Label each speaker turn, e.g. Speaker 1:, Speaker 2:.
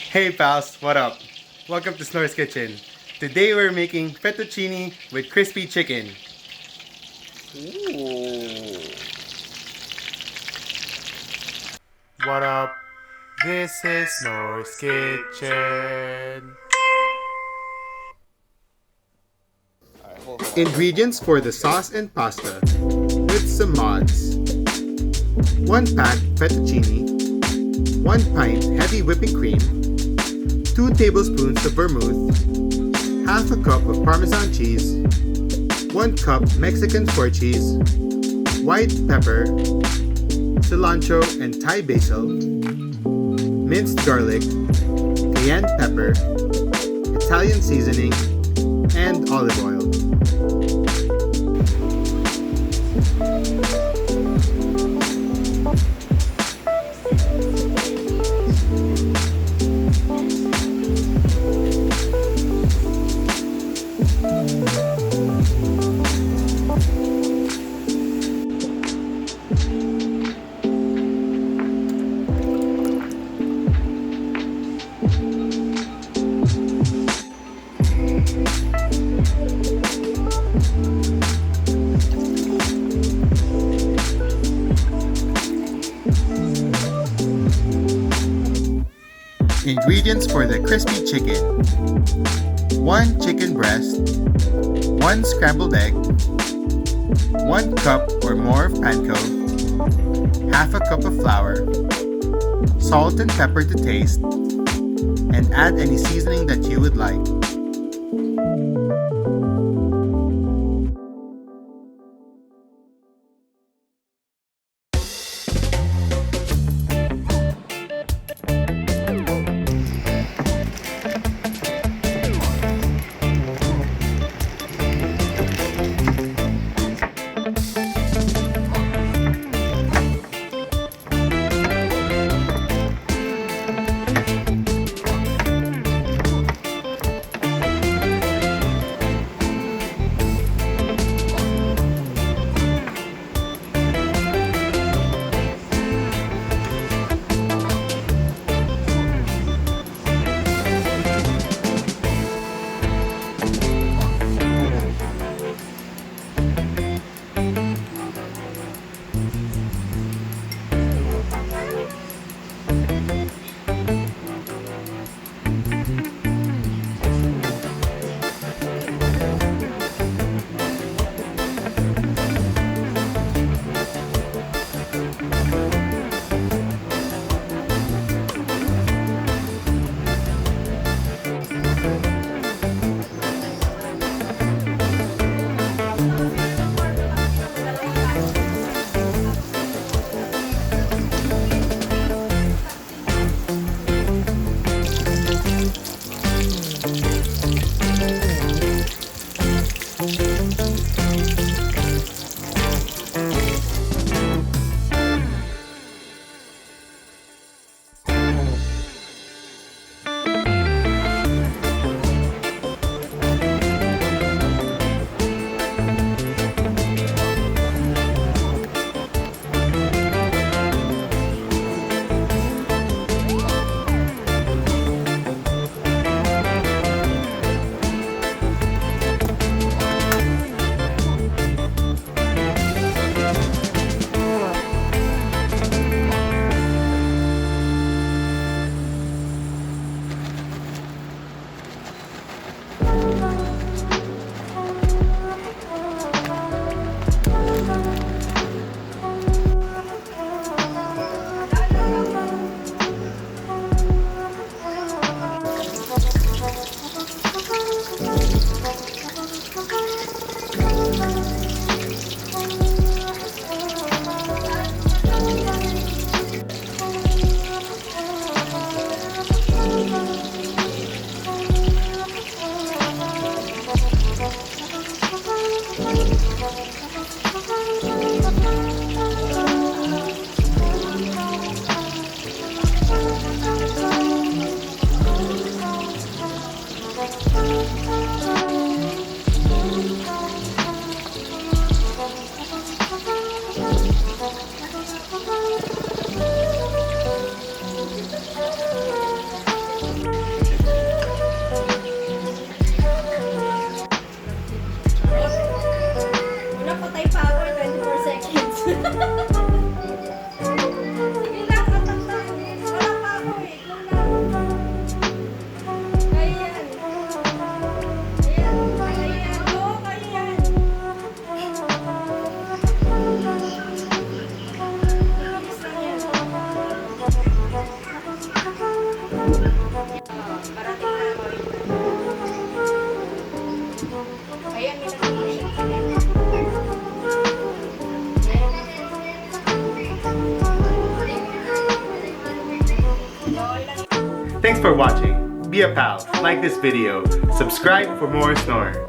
Speaker 1: Hey pals, what up? Welcome to Snor's Kitchen. Today we're making fettuccine with crispy chicken.
Speaker 2: Ooh. What up? This is Snor's Kitchen. Alright, hold on.
Speaker 1: Ingredients for the sauce and pasta with some mods. 1 pack fettuccine, 1 pint heavy whipping cream, 2 tablespoons of vermouth, half a cup of Parmesan cheese, 1 cup Mexican sport cheese, white pepper, cilantro and Thai basil, minced garlic, cayenne pepper, Italian seasoning, and olive oil. Ingredients for the crispy chicken: 1 chicken breast, 1 scrambled egg, 1 cup or more of panko, half a cup of flour, salt and pepper to taste, and add any seasoning that you would like. Thanks for watching. Be a pal, like this video, subscribe for more Snor.